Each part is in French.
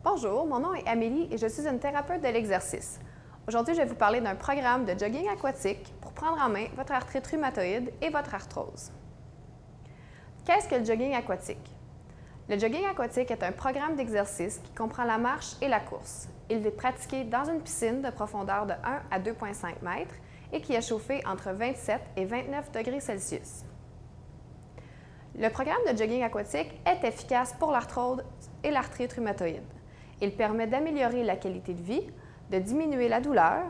Bonjour, mon nom est Amélie et je suis une thérapeute de l'exercice. Aujourd'hui, je vais vous parler d'un programme de jogging aquatique pour prendre en main votre arthrite rhumatoïde et votre arthrose. Qu'est-ce que le jogging aquatique? Le jogging aquatique est un programme d'exercice qui comprend la marche et la course. Il est pratiqué dans une piscine de profondeur de 1 à 2,5 mètres et qui est chauffée entre 27 et 29 degrés Celsius. Le programme de jogging aquatique est efficace pour l'arthrose et l'arthrite rhumatoïde. Il permet d'améliorer la qualité de vie, de diminuer la douleur,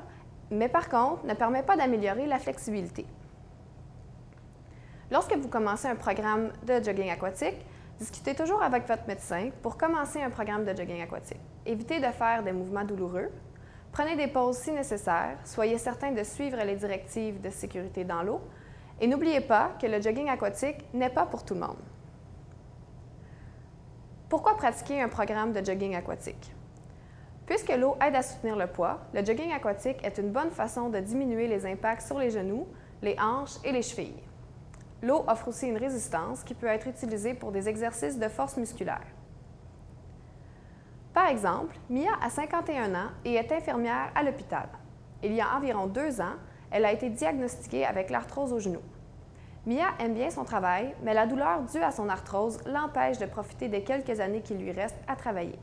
mais par contre, ne permet pas d'améliorer la flexibilité. Lorsque vous commencez un programme de jogging aquatique, discutez toujours avec votre médecin pour commencer un programme de jogging aquatique. Évitez de faire des mouvements douloureux. Prenez des pauses si nécessaire. Soyez certain de suivre les directives de sécurité dans l'eau. Et n'oubliez pas que le jogging aquatique n'est pas pour tout le monde. Pourquoi pratiquer un programme de jogging aquatique? Puisque l'eau aide à soutenir le poids, le jogging aquatique est une bonne façon de diminuer les impacts sur les genoux, les hanches et les chevilles. L'eau offre aussi une résistance qui peut être utilisée pour des exercices de force musculaire. Par exemple, Mia a 51 ans et est infirmière à l'hôpital. Il y a environ 2 ans, elle a été diagnostiquée avec l'arthrose au genou. Mia aime bien son travail, mais la douleur due à son arthrose l'empêche de profiter des quelques années qui lui restent à travailler.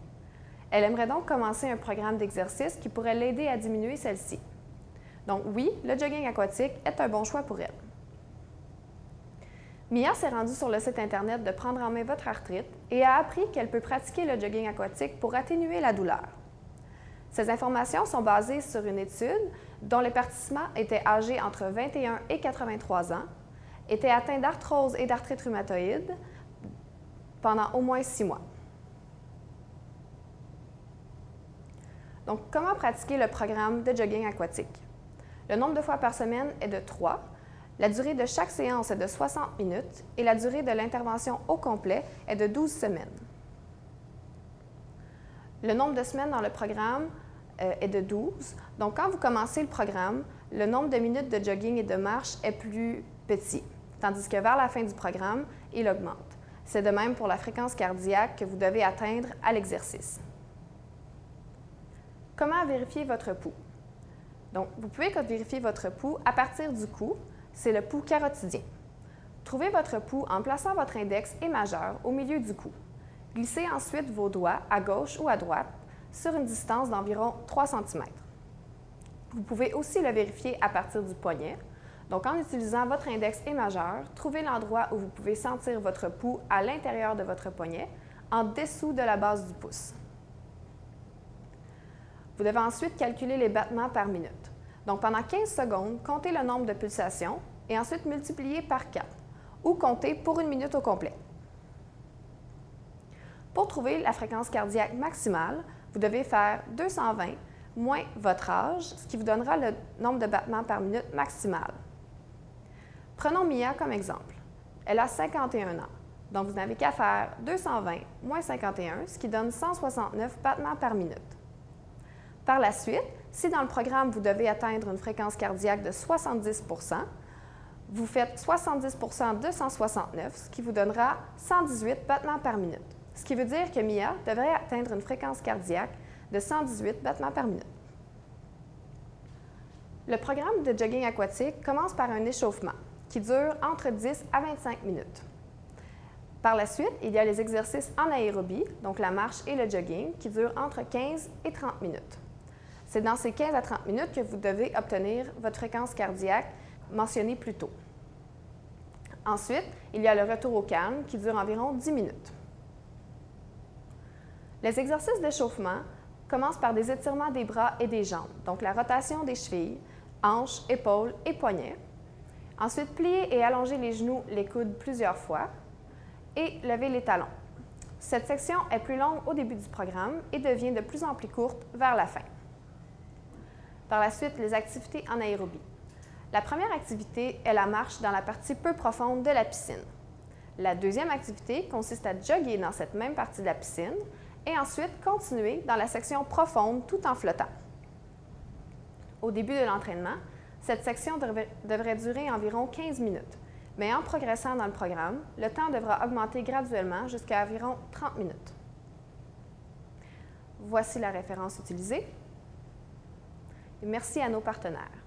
Elle aimerait donc commencer un programme d'exercice qui pourrait l'aider à diminuer celle-ci. Donc oui, le jogging aquatique est un bon choix pour elle. Mia s'est rendue sur le site Internet de Prendre en main votre arthrite et a appris qu'elle peut pratiquer le jogging aquatique pour atténuer la douleur. Ces informations sont basées sur une étude dont les participants étaient âgés entre 21 et 83 ans, étaient atteints d'arthrose et d'arthrite rhumatoïde pendant au moins 6 mois. Donc, comment pratiquer le programme de jogging aquatique? Le nombre de fois par semaine est de 3. La durée de chaque séance est de 60 minutes et la durée de l'intervention au complet est de 12 semaines. Le nombre de semaines dans le programme est de 12. Donc, quand vous commencez le programme, le nombre de minutes de jogging et de marche est plus petit, tandis que vers la fin du programme, il augmente. C'est de même pour la fréquence cardiaque que vous devez atteindre à l'exercice. Comment vérifier votre pouls? Donc, vous pouvez vérifier votre pouls à partir du cou. C'est le pouls carotidien. Trouvez votre pouls en plaçant votre index et majeur au milieu du cou. Glissez ensuite vos doigts à gauche ou à droite sur une distance d'environ 3 cm. Vous pouvez aussi le vérifier à partir du poignet. Donc, en utilisant votre index et majeur, trouvez l'endroit où vous pouvez sentir votre pouls à l'intérieur de votre poignet, en dessous de la base du pouce. Vous devez ensuite calculer les battements par minute. Donc, pendant 15 secondes, comptez le nombre de pulsations et ensuite multipliez par 4 ou comptez pour 1 minute au complet. Pour trouver la fréquence cardiaque maximale, vous devez faire 220 moins votre âge, ce qui vous donnera le nombre de battements par minute maximal. Prenons Mia comme exemple. Elle a 51 ans. Donc, vous n'avez qu'à faire 220 moins 51, ce qui donne 169 battements par minute. Par la suite, si dans le programme, vous devez atteindre une fréquence cardiaque de 70 %, vous faites 70 % de 169, ce qui vous donnera 118 battements par minute. Ce qui veut dire que Mia devrait atteindre une fréquence cardiaque de 118 battements par minute. Le programme de jogging aquatique commence par un échauffement qui dure entre 10 à 25 minutes. Par la suite, il y a les exercices en aérobie, donc la marche et le jogging, qui durent entre 15 et 30 minutes. C'est dans ces 15 à 30 minutes que vous devez obtenir votre fréquence cardiaque mentionnée plus tôt. Ensuite, il y a le retour au calme qui dure environ 10 minutes. Les exercices d'échauffement commencent par des étirements des bras et des jambes, donc la rotation des chevilles, hanches, épaules et poignets. Ensuite, pliez et allongez les genoux, les coudes plusieurs fois et levez les talons. Cette section est plus longue au début du programme et devient de plus en plus courte vers la fin. Par la suite, les activités en aérobie. La première activité est la marche dans la partie peu profonde de la piscine. La deuxième activité consiste à jogger dans cette même partie de la piscine et ensuite continuer dans la section profonde tout en flottant. Au début de l'entraînement, cette section devrait durer environ 15 minutes, mais en progressant dans le programme, le temps devra augmenter graduellement jusqu'à environ 30 minutes. Voici la référence utilisée. Et merci à nos partenaires.